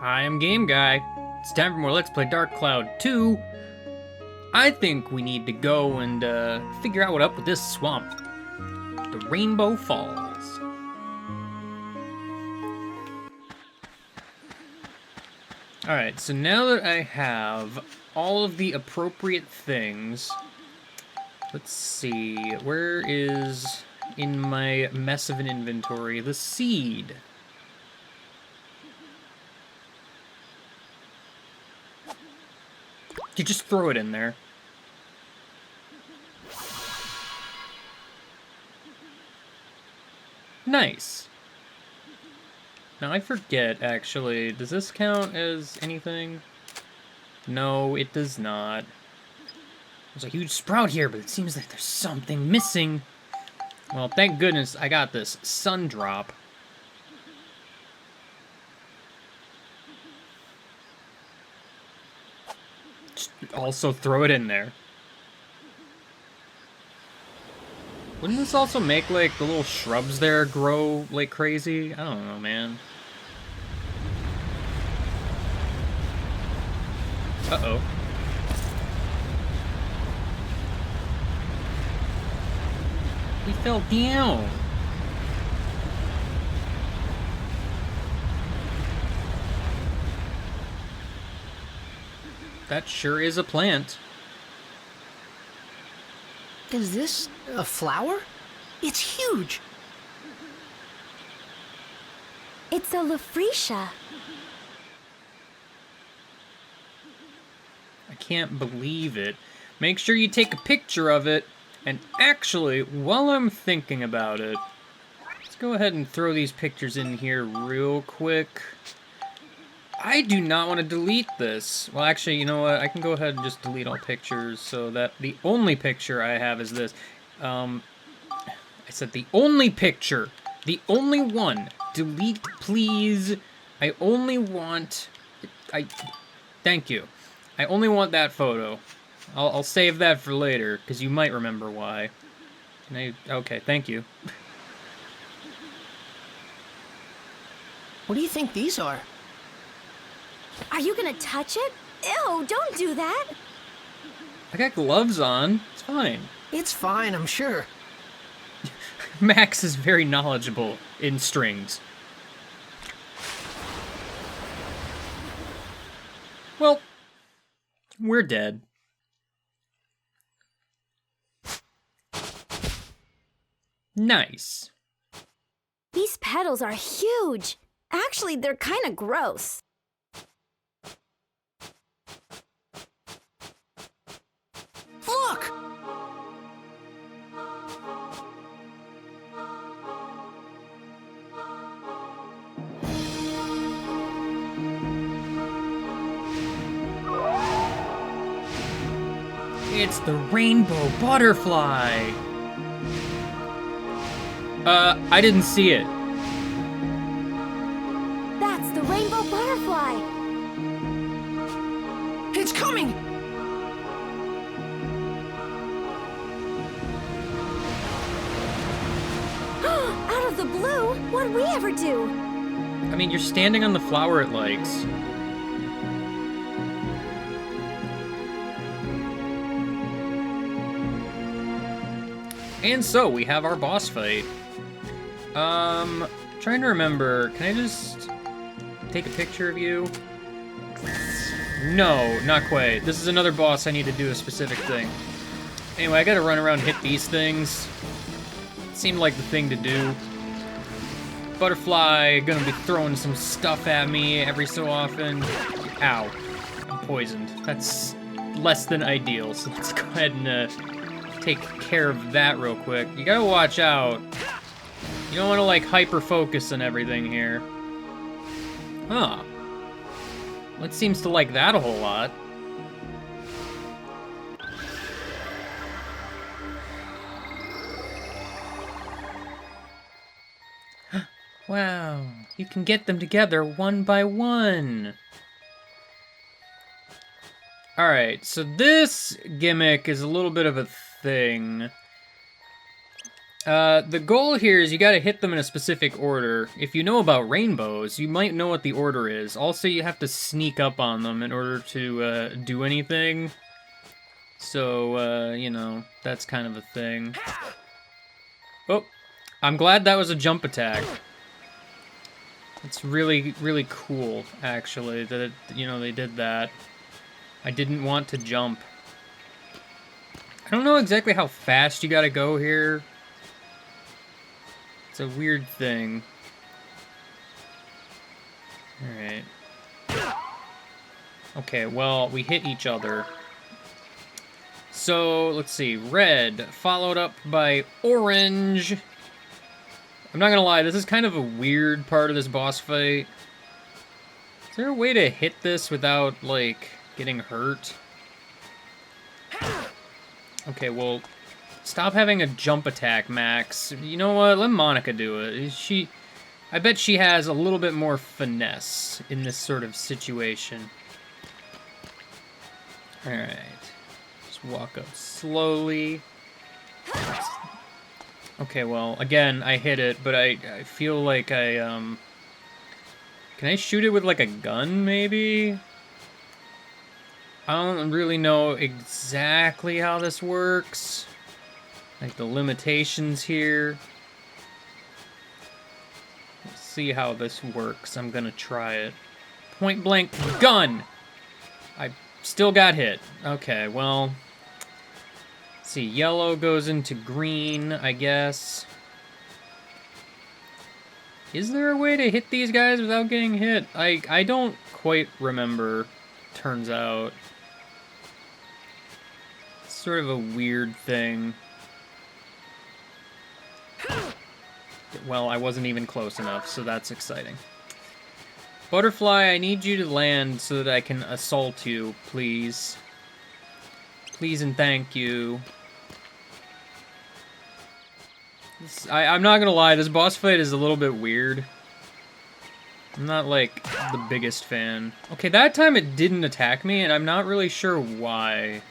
Hi, I'm Game Guy. It's time for more Let's Play Dark Cloud 2. I think we need to go and figure out what up with this swamp. The Rainbow Falls. Alright, so now that I have all of the appropriate things, let's see, where is, in my mess of an inventory, the seed? You just throw it in there. Nice. Now I forget, actually, does this count as anything? No, it does not. There's a huge sprout here, but it seems like there's something missing. Well, thank goodness I got this sun drop. Just also throw it in there. Wouldn't this also make, like, the little shrubs there grow like crazy? I don't know, man. Uh-oh. He fell down. That sure is a plant. Is this a flower? It's huge! It's a Lafretia. I can't believe it. Make sure you take a picture of it. And actually, while I'm thinking about it, let's go ahead and throw these pictures in here real quick. I do not want to delete this. Well, actually, you know what? I can go ahead and just delete all pictures so that the only picture I have is this. I said the only picture. The only one. Delete, please. I only want... Thank you. I only want that photo. I'll save that for later, because you might remember why. Okay, thank you. What do you think these are? Are you gonna touch it? Ew, don't do that! I got gloves on. It's fine. It's fine, I'm sure. Max is very knowledgeable in strings. Well, we're dead. Nice. These petals are huge. Actually, they're kind of gross. Look! It's the rainbow butterfly. I didn't see it. That's the rainbow butterfly. It's coming! Out of the blue? What'd we ever do? I mean, you're standing on the flower it likes. And so, we have our boss fight. Trying to remember, can I just take a picture of you? No, not quite. This is another boss I need to do a specific thing. Anyway, I gotta run around and hit these things. Seemed like the thing to do. Butterfly gonna be throwing some stuff at me every so often. Ow. I'm poisoned. That's less than ideal, so let's go ahead and take care of that real quick. You gotta watch out. You don't want to, like, hyper-focus on everything here. Huh. Well, it seems to like that a whole lot. Wow. You can get them together one by one. Alright, so this gimmick is a little bit of a thing. The goal here is you gotta hit them in a specific order. If you know about rainbows, you might know what the order is. Also, you have to sneak up on them in order to do anything. So, you know, that's kind of a thing. Oh, I'm glad that was a jump attack. It's really, really cool, actually, that, you know, they did that. I didn't want to jump. I don't know exactly how fast you gotta go here. It's a weird thing. Alright. Okay, well, we hit each other. So, let's see. Red, followed up by orange. I'm not gonna lie, this is kind of a weird part of this boss fight. Is there a way to hit this without, like, getting hurt? Okay, well, stop having a jump attack, Max. You know what? Let Monica do it. I bet she has a little bit more finesse in this sort of situation. Alright. Just walk up slowly. Okay, well, again, I hit it, but I feel like can I shoot it with, like, a gun, maybe? I don't really know exactly how this works. Like, the limitations here. Let's see how this works. I'm gonna try it. Point blank gun! I still got hit. Okay, well... Let's see, yellow goes into green, I guess. Is there a way to hit these guys without getting hit? I don't quite remember, turns out. It's sort of a weird thing. Well, I wasn't even close enough, so that's exciting. Butterfly, I need you to land so that I can assault you, please. Please and thank you. I'm not gonna lie, this boss fight is a little bit weird. I'm not, like, the biggest fan. Okay, that time it didn't attack me, and I'm not really sure why.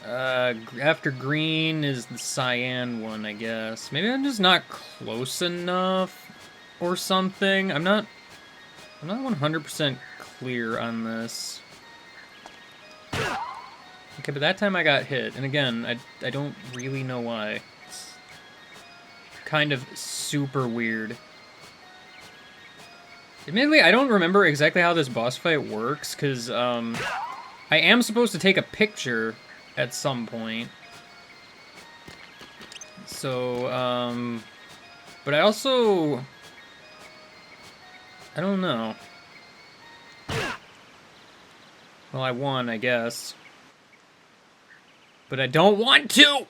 After green is the cyan one, I guess. Maybe I'm just not close enough or something. I'm not 100% clear on this. Okay, but that time I got hit, and again, I don't really know why. It's kind of super weird. Admittedly, I don't remember exactly how this boss fight works, because, I am supposed to take a picture at some point. So, but I also... I don't know. Well, I won, I guess. But I don't want to!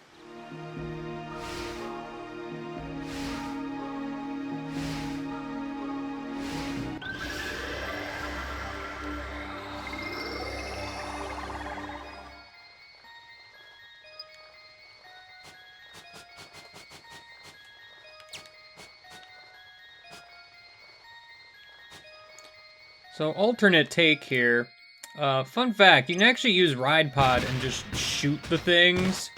So, alternate take here. Fun fact, you can actually use Ride Pod and just shoot the things.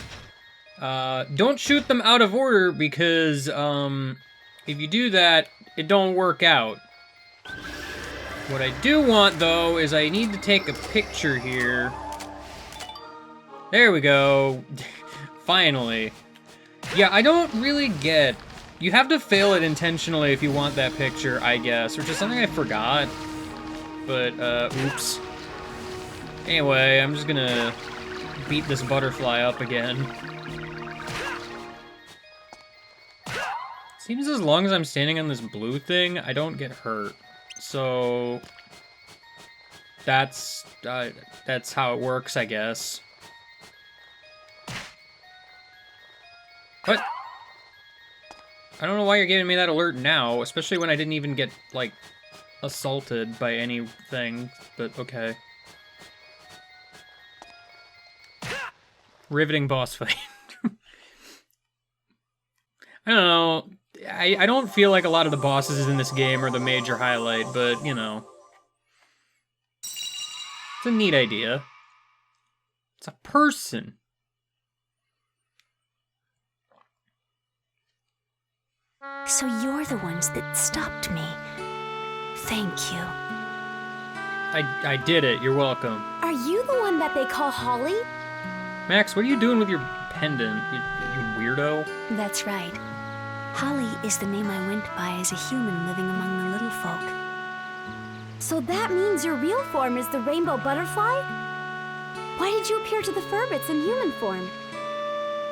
Don't shoot them out of order because, if you do that, it don't work out. What I do want, though, is I need to take a picture here. There we go. Finally. Yeah, I don't really get... You have to fail it intentionally if you want that picture, I guess, which is something I forgot. But, oops. Anyway, I'm just gonna beat this butterfly up again. Seems as long as I'm standing on this blue thing, I don't get hurt. So... That's how it works, I guess. What? I don't know why you're giving me that alert now, especially when I didn't even get, like, assaulted by anything, but okay. Riveting boss fight. I don't know. I don't feel like a lot of the bosses in this game are the major highlight, but, you know. It's a neat idea. It's a person. So you're the ones that stopped me. Thank you. I did it. You're welcome. Are you the one that they call Holly? Max, what are you doing with your pendant? You weirdo. That's right. Holly is the name I went by as a human living among the little folk. So that means your real form is the rainbow butterfly? Why did you appear to the Furbits in human form?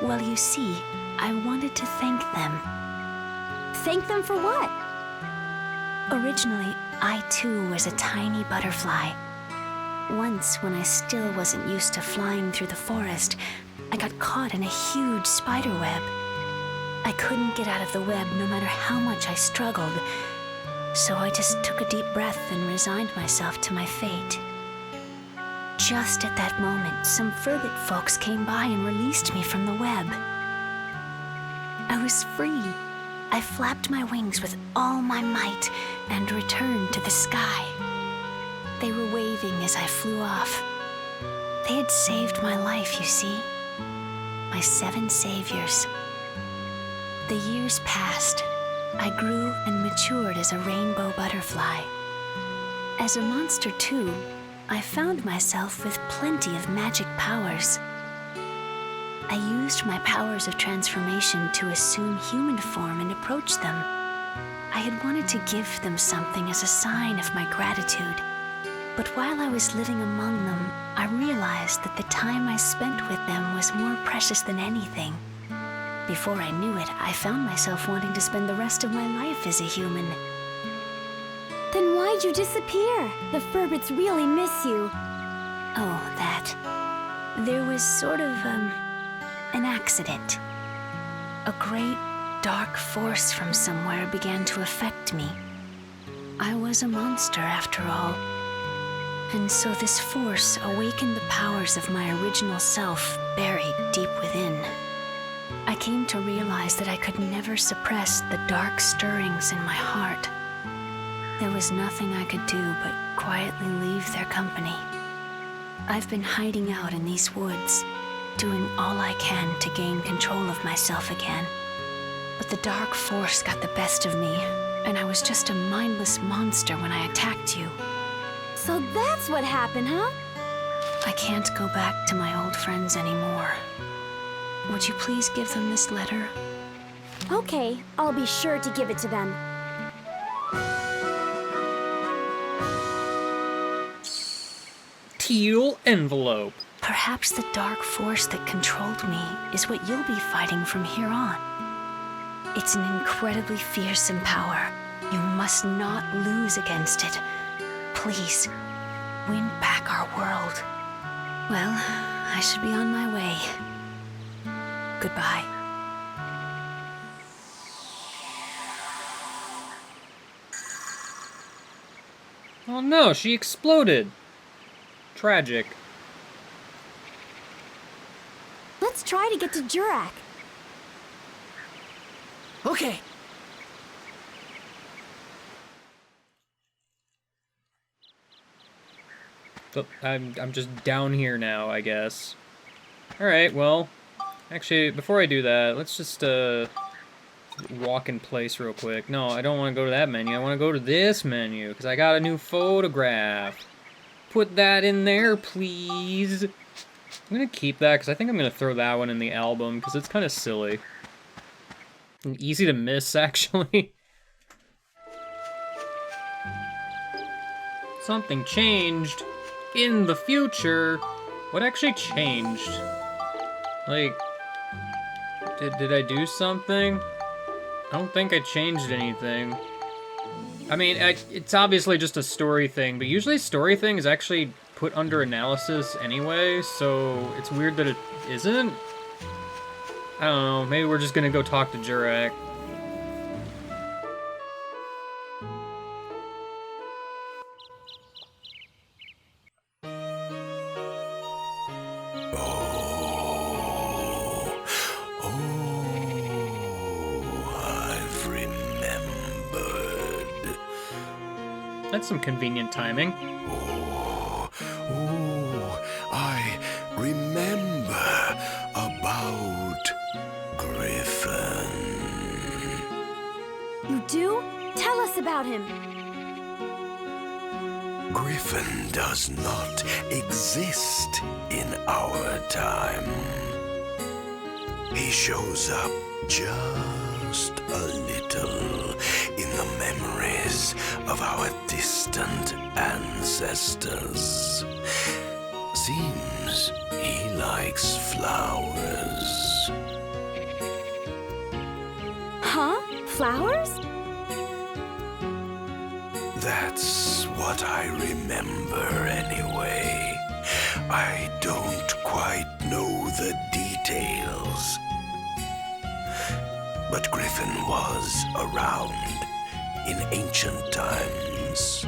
Well, you see, I wanted to thank them. Thank them for what? Originally, I too was a tiny butterfly. Once, when I still wasn't used to flying through the forest, I got caught in a huge spider web. I couldn't get out of the web no matter how much I struggled, so I just took a deep breath and resigned myself to my fate. Just at that moment, some Furbit folks came by and released me from the web. I was free. I flapped my wings with all my might and returned to the sky. They were waving as I flew off. They had saved my life, you see. My 7 saviors. The years passed. I grew and matured as a rainbow butterfly. As a monster, too, I found myself with plenty of magic powers. I used my powers of transformation to assume human form and approach them. I had wanted to give them something as a sign of my gratitude. But while I was living among them, I realized that the time I spent with them was more precious than anything. Before I knew it, I found myself wanting to spend the rest of my life as a human. Then why'd you disappear? The Furbits really miss you. Oh, that. There was sort of, an accident. A great, dark force from somewhere began to affect me. I was a monster, after all. And so this force awakened the powers of my original self buried deep within. I came to realize that I could never suppress the dark stirrings in my heart. There was nothing I could do but quietly leave their company. I've been hiding out in these woods, doing all I can to gain control of myself again. But the dark force got the best of me, and I was just a mindless monster when I attacked you. So that's what happened, huh? I can't go back to my old friends anymore. Would you please give them this letter? Okay, I'll be sure to give it to them. Teal envelope. Perhaps the dark force that controlled me is what you'll be fighting from here on. It's an incredibly fearsome power. You must not lose against it. Please, win back our world. Well, I should be on my way. Goodbye. Oh no, she exploded. Tragic. Let's try to get to Jurak. Okay. So I'm just down here now, I guess. Alright, well, actually, before I do that, let's just, walk in place real quick. No, I don't want to go to that menu. I want to go to this menu, because I got a new photograph. Put that in there, please. I'm going to keep that, because I think I'm going to throw that one in the album, because it's kind of silly. And easy to miss, actually. Something changed in the future. What actually changed? Like, did I do something? I don't think I changed anything. I mean, it's obviously just a story thing, but usually story thing is actually put under analysis anyway, so it's weird that it isn't. I don't know, maybe we're just gonna go talk to Jurak. That's some convenient timing. I remember about Griffin. do? Tell us about him. Griffin does not exist in our time. He shows up just a little in the memories of our distant ancestors. Seems he likes flowers. Huh? Flowers? That's what I remember anyway. I don't quite know the details. But Griffin was around in ancient times.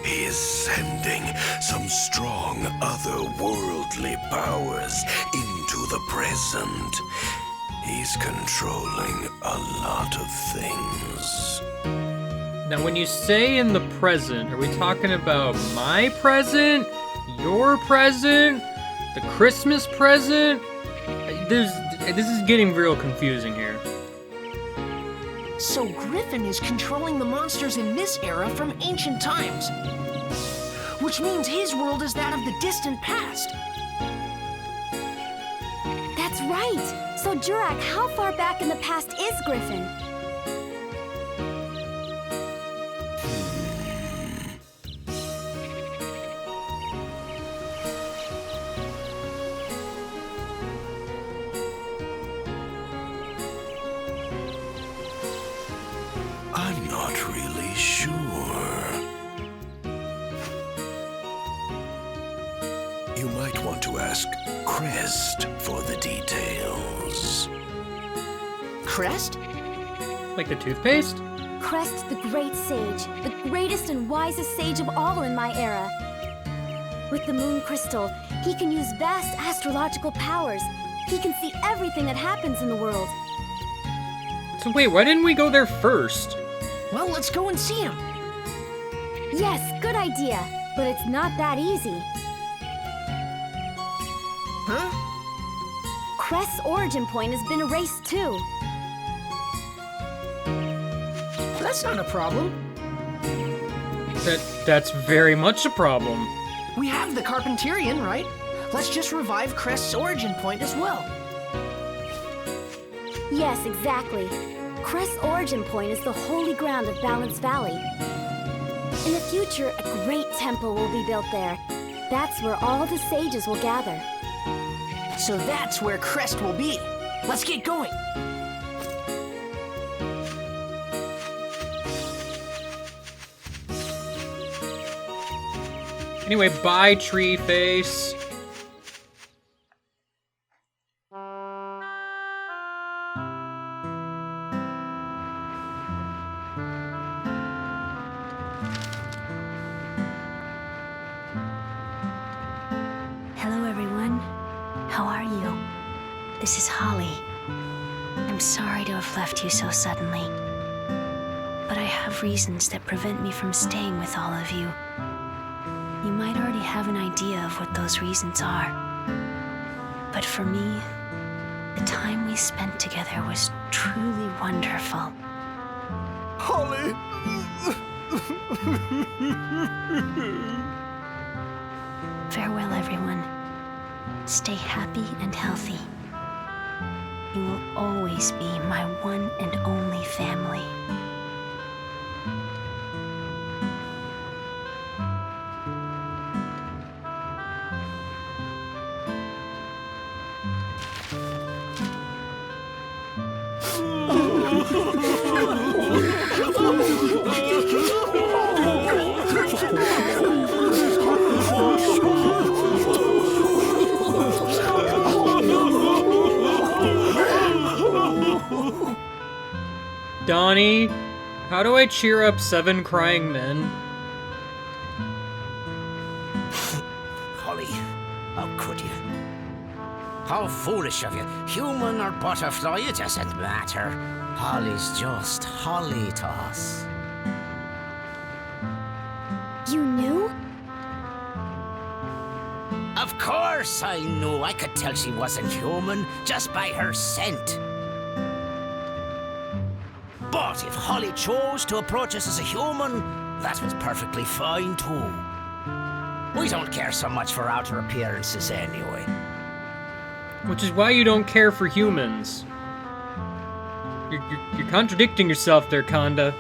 He is sending some strong otherworldly powers into the present. He's controlling a lot of things. Now, when you say in the present, are we talking about my present? Your present? The Christmas present? This is getting real confusing here. So Griffin is controlling the monsters in this era from ancient times. Which means his world is that of the distant past. That's right. So, Jurak, how far back in the past is Griffin? I'm not really sure. You might want to ask Crest for the details. Crest? Like the toothpaste? Crest, the great sage, the greatest and wisest sage of all in my era. With the moon crystal, he can use vast astrological powers. He can see everything that happens in the world. So wait, why didn't we go there first? Well, let's go and see him. Yes, good idea, but it's not that easy. Huh? Crest's origin point has been erased too. That's not a problem. That's very much a problem. We have the Carpenterian, right? Let's just revive Crest's origin point as well. Yes, exactly. Crest's origin point is the holy ground of Balance Valley. In the future, a great temple will be built there. That's where all the sages will gather. So that's where Crest will be. Let's get going. Anyway, bye, Tree Face. Hello, everyone. How are you? This is Holly. I'm sorry to have left you so suddenly, but I have reasons that prevent me from staying with all of you. You might already have an idea of what those reasons are, but for me, the time we spent together was truly wonderful. Holly! Farewell, everyone. Stay happy and healthy. You will always be my one and only family. Donnie, how do I cheer up 7 crying men? Holly, how could you? How foolish of you. Human or butterfly, it doesn't matter. Holly's just Holly to us. You knew? Of course I knew. I could tell she wasn't human just by her scent. But But if Holly chose to approach us as a human, that was perfectly fine too. We don't care so much for outer appearances anyway. Which is why you don't care for humans. You're contradicting yourself there, Conda.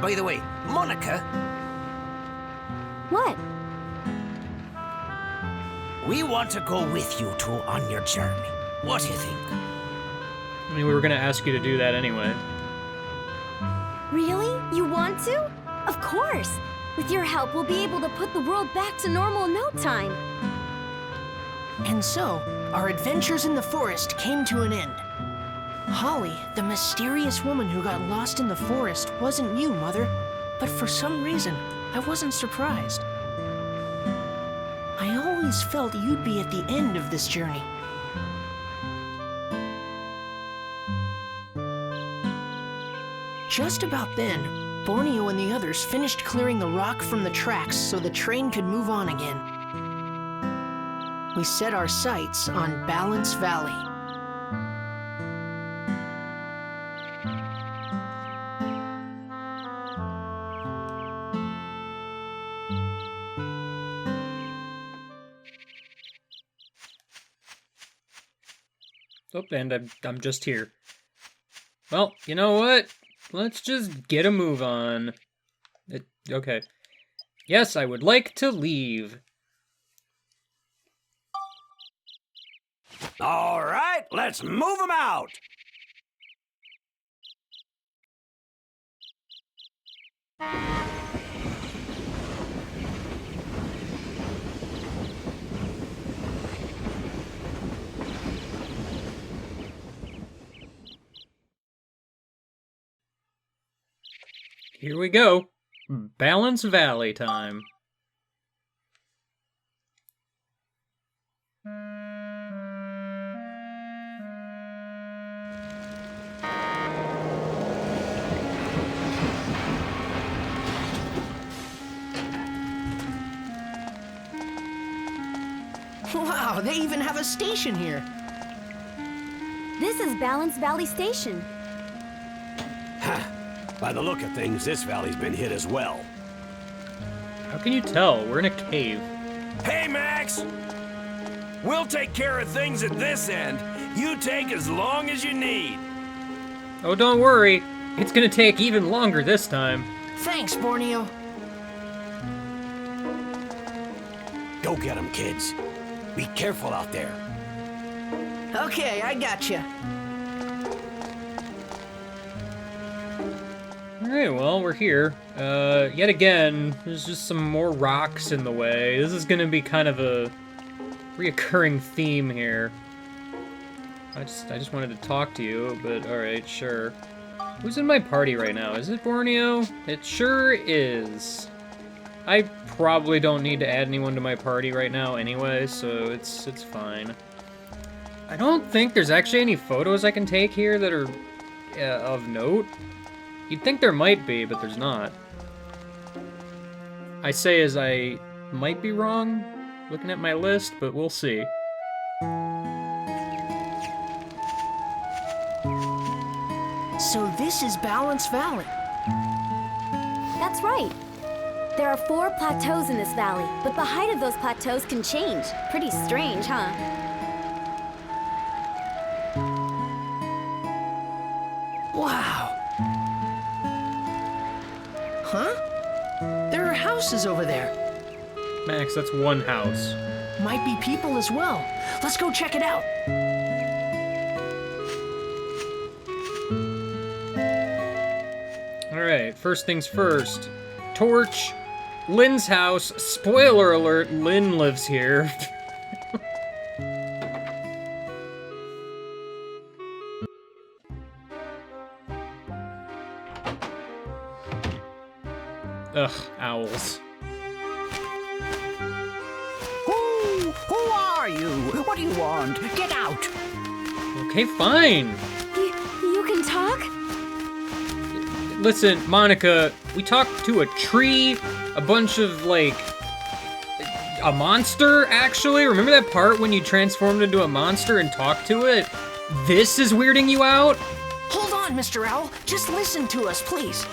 By the way, Monica, What? we want to go with you two on your journey. What do you think? I mean, we were gonna ask you to do that anyway. Really? You want to? Of course! With your help, we'll be able to put the world back to normal in no time. And so, our adventures in the forest came to an end. Holly, the mysterious woman who got lost in the forest, wasn't you, Mother. But for some reason, I wasn't surprised. I always felt you'd be at the end of this journey. Just about then, Borneo and the others finished clearing the rock from the tracks so the train could move on again. We set our sights on Balance Valley. Oh, and I'm just here. Well, you know what? Let's just get a move on. Okay. Yes, I would like to leave. All right, let's move them out. Here we go. Balance Valley time. Wow, they even have a station here. This is Balance Valley Station. By the look of things, this valley's been hit as well. How can you tell? We're in a cave. Hey, Max! We'll take care of things at this end. You take as long as you need. Oh, don't worry. It's gonna take even longer this time. Thanks, Borneo. Go get them, kids. Be careful out there. Okay, I gotcha. Alright, well, we're here. Yet again, there's just some more rocks in the way. This is gonna be kind of a reoccurring theme here. I just wanted to talk to you, but alright, sure. Who's in my party right now? Is it Borneo? It sure is. I probably don't need to add anyone to my party right now anyway, so it's fine. I don't think there's actually any photos I can take here that are of note. You'd think there might be, but there's not. I say as I might be wrong, looking at my list, but we'll see. So this is Balance Valley. That's right. There are 4 plateaus in this valley, but the height of those plateaus can change. Pretty strange, huh? Wow. Huh? There are houses over there. Max, that's one house. Might be people as well. Let's go check it out. Alright, first things first. Torch. Lynn's house. Spoiler alert, Lynn lives here. Ugh, owls. Who are you? What do you want? Get out! Okay, fine. You can talk? Listen, Monica, we talked to a tree, a bunch of, like, a monster, actually. Remember that part when you transformed into a monster and talked to it? This is weirding you out? Hold on, Mr. Owl. Just listen to us, please.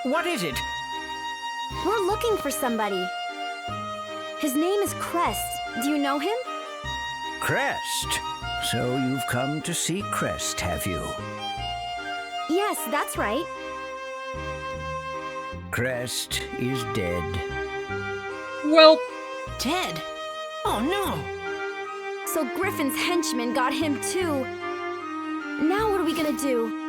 What is it? We're looking for somebody. His name is Crest. Do you know him? Crest? So you've come to see Crest, have you? Yes, that's right. Crest is dead. Well, Dead? Oh no! So Griffin's henchmen got him too. Now what are we gonna do?